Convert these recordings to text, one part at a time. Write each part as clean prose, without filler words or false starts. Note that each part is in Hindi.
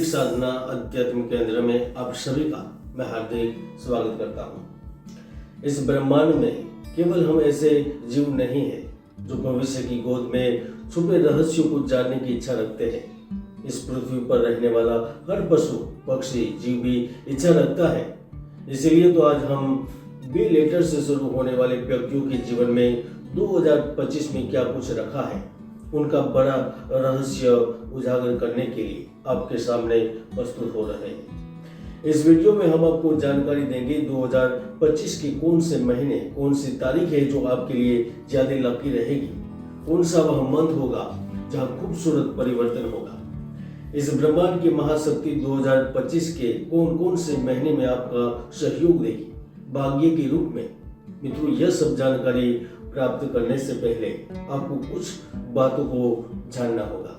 साधना अध्यात्म केंद्र में आप सभी का मैं हार्दिक स्वागत करता हूँ। इस ब्रह्मांड में केवल हम ऐसे जीव नहीं हैं जो भविष्य की गोद में छुपे रहस्यों को जानने की इच्छा रखते हैं। इस पृथ्वी पर रहने वाला हर पशु पक्षी जीव भी इच्छा रखता है। इसलिए तो आज हम बी लेटर से शुरू होने वाले व्यक्तियों के जीवन में 2025 में क्या कुछ रखा है, उनका बड़ा रहस्य उजागर करने के लिए आपके सामने प्रस्तुत हो रहे हैं। इस वीडियो में हम आपको जानकारी देंगे 2025 के कौन से महीने, कौन सी तारीख है जो आपके लिए ज्यादा लकी रहेगी, कौन सा वह मंथ होगा जहां खूबसूरत परिवर्तन होगा। इस ब्रह्मांड की महाशक्ति 2025 के कौन कौन से महीने में आपका सहयोग देगी भाग्य के रूप में। मित्रों, यह सब जानकारी प्राप्त करने से पहले आपको कुछ बातों को जानना होगा।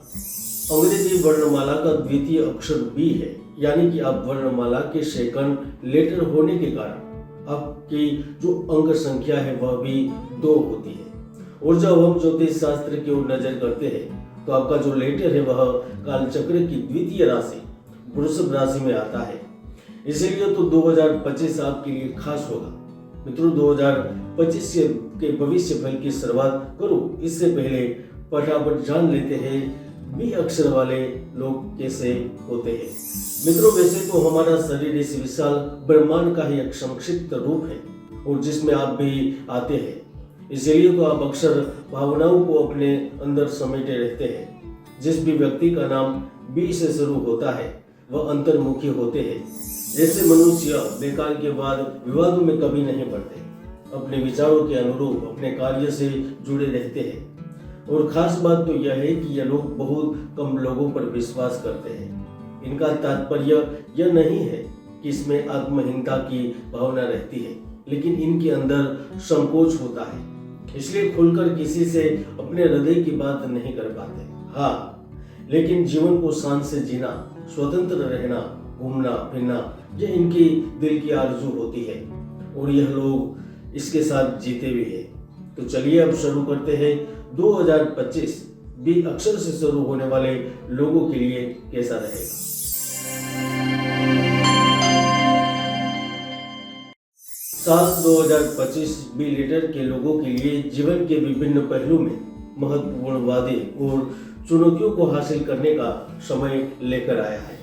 अंग्रेजी वर्णमाला का द्वितीय अक्षर बी है, यानी कि आप वर्णमाला के सेकंड लेटर होने के कारण आपकी जो अंक संख्या है वह भी 2 होती है। और जब हम ज्योतिष शास्त्र की ओर नजर करते हैं तो आपका जो लेटर है वह कालचक्र की द्वितीय राशि वृषभ राशि में आता है। इसीलिए तो 2025 आपके लिए खास होगा। मित्रों, 2025 के भविष्य फल की शुरुआत करो इससे पहले फटाफट जान लेते हैं बी अक्षर वाले लोग कैसे होते हैं। मित्रों, वैसे तो हमारा शरीर इस विशाल ब्रह्मांड का ही एक संक्षिप्त रूप है और जिसमें आप भी आते हैं। इसलिए तो आप अक्सर भावनाओं को अपने अंदर समेटे रहते हैं। जिस भी व्यक्ति का नाम बी से शुरू होता है वह अंतर्मुखी होते हैं। ऐसे मनुष्य बेकार के बाद विवादों में कभी नहीं पड़ते, अपने विचारों के अनुरूप अपने कार्य से जुड़े रहते हैं। और खास बात तो यह है कि यह लोग बहुत कम लोगों पर विश्वास करते हैं। इनका तात्पर्य यह नहीं है कि इसमें आत्महीनता की भावना रहती है, लेकिन इनके अंदर संकोच होता है, इसलिए खुलकर किसी से अपने हृदय की बात नहीं कर पाते। हाँ, लेकिन जीवन को शान से जीना, स्वतंत्र रहना, घूमना फिरना, यह इनकी दिल की आरजू होती है और यह लोग इसके साथ जीते भी हैं। तो चलिए अब शुरू करते हैं 2025 बी अक्षर से शुरू होने वाले लोगों के लिए कैसा रहेगा। 2025 बी लेटर के लोगों के लिए जीवन के विभिन्न पहलू में महत्वपूर्ण वादे और चुनौतियों को हासिल करने का समय लेकर आया है,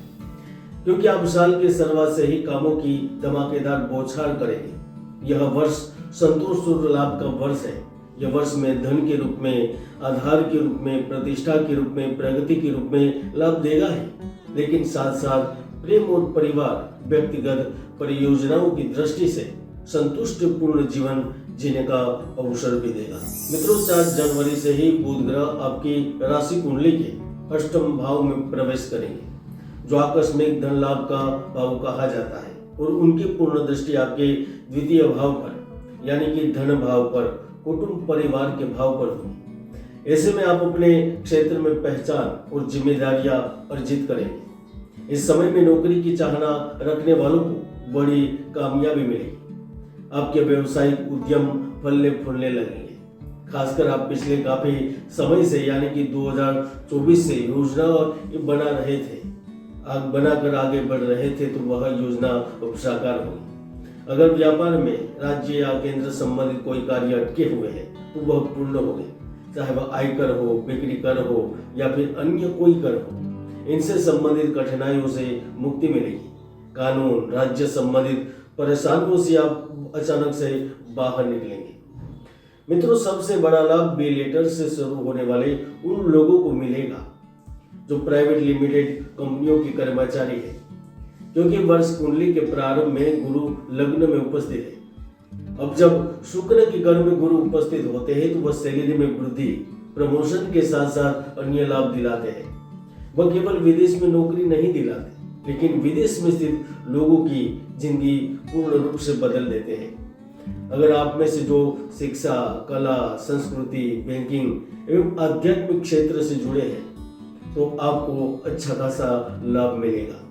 क्योंकि आप साल के शुरुआत से ही कामों की धमाकेदार बौछार करेंगे। यह वर्ष संतोष और लाभ का वर्ष है। यह वर्ष में धन के रूप में, आधार के रूप में, प्रतिष्ठा के रूप में, प्रगति के रूप में लाभ देगा ही, लेकिन साथ साथ प्रेम और परिवार, व्यक्तिगत परियोजनाओं की दृष्टि से संतुष्टिपूर्ण जीवन जीने का अवसर भी देगा। मित्रों, 4 जनवरी से ही बुध ग्रह आपकी राशि कुंडली के 8वें भाव में प्रवेश करेंगे, जो आकस्मिक धन लाभ का भाव कहा जाता है, और उनकी पूर्ण दृष्टि आपके द्वितीय भाव पर यानी कि धन भाव पर, कुटुंब परिवार के भाव पर होगी। ऐसे में आप अपने क्षेत्र में पहचान और जिम्मेदारियां अर्जित करेंगे। इस समय में नौकरी की चाहना रखने वालों को बड़ी कामयाबी मिलेगी। आपके व्यवसायिक उद्यम फलने फूलने लगेंगे। खासकर आप पिछले काफी समय से यानी कि 2024 से योजना बना रहे थे, बनाकर आगे बढ़ रहे थे, तो वह योजना अब साकार होगी। अगर व्यापार में राज्य या केंद्र संबंधित कोई कार्य अटके हुए हैं तो वह पूर्ण होंगे, चाहे वह आयकर हो, बिक्री कर हो या फिर अन्य कोई कर हो। इनसे संबंधित कठिनाइयों से मुक्ति मिलेगी। कानून, राज्य संबंधित परेशानियों से आप अचानक से बाहर निकलेंगे। मित्रों, सबसे बड़ा लाभ बी लेटर से शुरू होने वाले उन लोगों को मिलेगा जो प्राइवेट लिमिटेड कंपनियों के कर्मचारी हैं, क्योंकि वर्ष कुंडली के प्रारंभ में गुरु लग्न में उपस्थित है। अब जब शुक्र के घर में गुरु उपस्थित होते हैं तो वह सैलरी में वृद्धि, प्रमोशन के साथ साथ अन्य लाभ दिलाते हैं। वह केवल विदेश में नौकरी नहीं दिलाते, लेकिन विदेश में स्थित लोगों की जिंदगी पूर्ण रूप से बदल देते हैं। अगर आप में से जो शिक्षा, कला, संस्कृति, बैंकिंग एवं आध्यात्मिक क्षेत्र से जुड़े हैं तो आपको अच्छा खासा लाभ मिलेगा।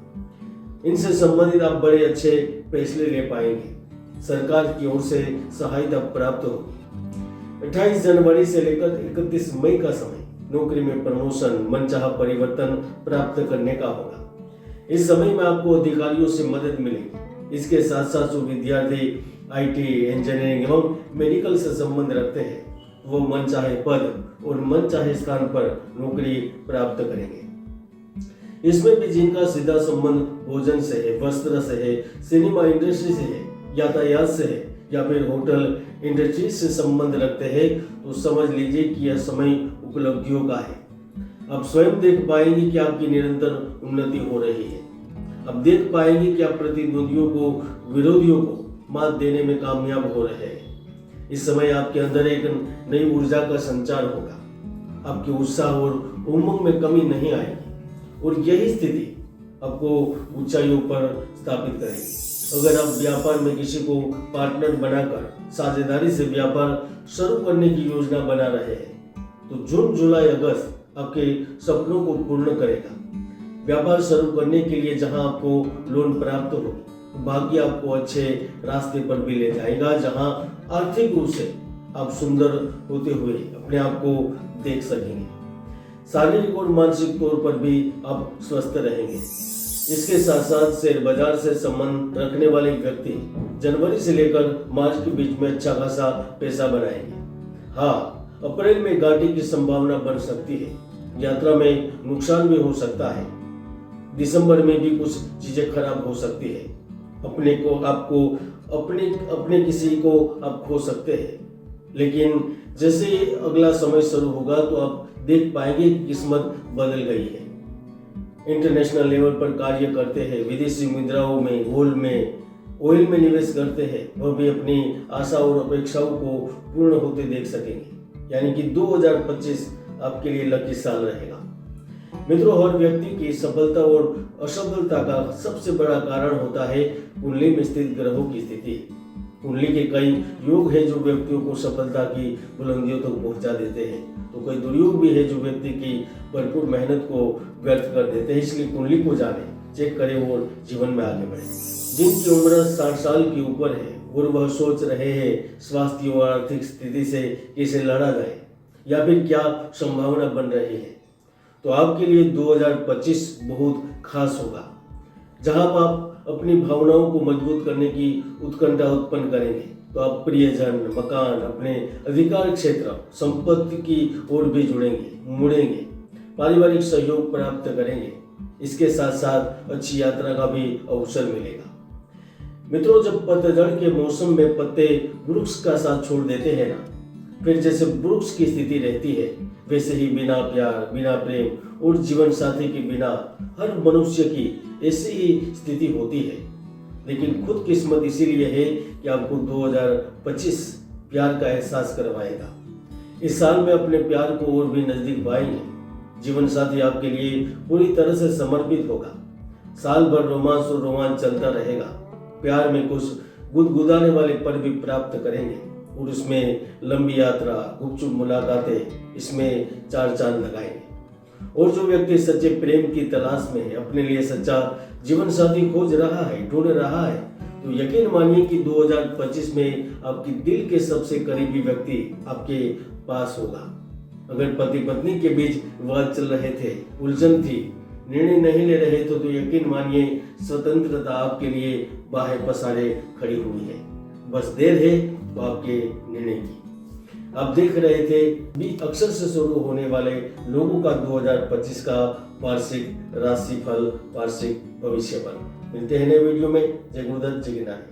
इनसे संबंधित आप बड़े अच्छे फैसले ले पाएंगे। सरकार की ओर से सहायता प्राप्त होगी। 28 जनवरी से लेकर 31 मई का समय नौकरी में प्रमोशन, मनचाहा परिवर्तन प्राप्त करने का होगा। इस समय में आपको अधिकारियों से मदद मिलेगी। इसके साथ साथ जो विद्यार्थी IT, इंजीनियरिंग एवं मेडिकल से संबंध रखते हैं वो मनचाहे पद और मनचाहे स्थान पर नौकरी प्राप्त करेंगे। इसमें भी जिनका सीधा संबंध भोजन से है, वस्त्र से है, सिनेमा इंडस्ट्री से है, यातायात से है या फिर होटल इंडस्ट्री से संबंध रखते हैं तो समझ लीजिए कि यह समय उपलब्धियों का है। आप स्वयं देख पाएंगे कि आपकी निरंतर उन्नति हो रही है। अब देख पाएंगे कि आप प्रतिद्वंदियों को, विरोधियों को मात देने में कामयाब हो रहे हैं। इस समय आपके अंदर एक नई ऊर्जा का संचार होगा। आपके उत्साह और उमंग में कमी नहीं आएगी और यही स्थिति आपको ऊंचाइयों पर स्थापित करेगी। अगर आप व्यापार में किसी को पार्टनर बनाकर साझेदारी से व्यापार शुरू करने की योजना बना रहे हैं तो जून, जुलाई, अगस्त आपके सपनों को पूर्ण करेगा। व्यापार शुरू करने के लिए जहां आपको लोन प्राप्त होगी, भाग्य आपको अच्छे रास्ते पर भी ले जाएगा, जहां आर्थिक रूप से आप सुंदर होते हुए अपने आप को देख सकेंगे। शारीरिक और मानसिक तौर पर भी आप स्वस्थ रहेंगे। इसके साथ साथ शेयर बाजार से संबंध रखने वाले व्यक्ति जनवरी से लेकर मार्च के बीच में अच्छा खासा पैसा बनाएंगे। हाँ, अप्रैल में घाटे की संभावना बन सकती है, यात्रा में नुकसान भी हो सकता है। दिसंबर में भी कुछ चीजें खराब हो सकती है। अपने किसी को आप खो सकते हैं, लेकिन जैसे अगला समय शुरू होगा तो आप देख पाएंगे कि किस्मत बदल गई है। इंटरनेशनल लेवल पर कार्य करते हैं, विदेशी मुद्राओं में, गोल्ड में, ऑयल में निवेश करते हैं, वह भी अपनी आशा और अपेक्षाओं को पूर्ण होते देख सकेंगे। यानी कि 2025 आपके लिए लकी साल रहेगा। मित्रों, हर व्यक्ति की सफलता और असफलता का सबसे बड़ा कारण होता है कुंडली में स्थित ग्रहों की स्थिति। कुंडली के कई योग है जो व्यक्तियों को सफलता की बुलंदियों तक पहुंचा देते हैं, तो कई दुर्योग भी है जो व्यक्ति की भरपूर मेहनत को व्यर्थ कर देते हैं। इसलिए कुंडली को जाने, चेक करें और जीवन में आगे बढ़े। जिनकी उम्र 60 साल के ऊपर है और वह सोच रहे हैं स्वास्थ्य और आर्थिक स्थिति से कैसे लड़ा जाए या फिर क्या संभावना बन रही है, तो आपके लिए 2025 बहुत खास होगा, जहां आप अपनी भावनाओं को मजबूत करने की उत्कंठा उत्पन्न करेंगे। तो आप प्रियजन, मकान, अपने अधिकार क्षेत्र, संपत्ति की ओर भी मुड़ेंगे, पारिवारिक सहयोग प्राप्त करेंगे। इसके साथ साथ अच्छी यात्रा का भी अवसर मिलेगा। मित्रों, जब पतझड़ के मौसम में पत्ते वृक्ष का साथ छोड़ देते हैं ना, फिर जैसे वृक्ष की स्थिति रहती है, वैसे ही बिना प्यार, बिना प्रेम और जीवन साथी के बिना हर मनुष्य की ऐसी ही स्थिति होती है। लेकिन खुद किस्मत इसीलिए है कि आपको 2025 प्यार का एहसास करवाएगा। इस साल में अपने प्यार को और भी नजदीक पाएंगे। जीवन साथी आपके लिए पूरी तरह से समर्पित होगा। साल भर रोमांस और रोमांच चलता रहेगा। प्यार में कुछ गुदगुदाने वाले पल भी प्राप्त करेंगे और उसमें लंबी यात्रा, गुपचुप मुलाकातें, इसमें 4 चांद लगाएंगे। और जो व्यक्ति सच्चे प्रेम की तलाश में है, अपने लिए सच्चा जीवन साथी खोज रहा है, ढूंढ रहा है, तो यकीन मानिए कि 2025 में आपकी दिल के सबसे करीबी व्यक्ति आपके पास होगा। अगर पति पत्नी के बीच विवाद चल रहे थे, उलझन थी, निर्णय नहीं ले रहे तो यकीन मानिए स्वतंत्रता आपके लिए बाहें पसारे खड़ी हुई है। बस देर है तो आपके निर्णय की। आप देख रहे थे भी अक्षर से शुरू होने वाले लोगों का 2025 का वार्षिक राशिफल, वार्षिक भविष्यफल। मिलते हैं नए वीडियो में। जय गुरुदत्त, जय गिरनारी।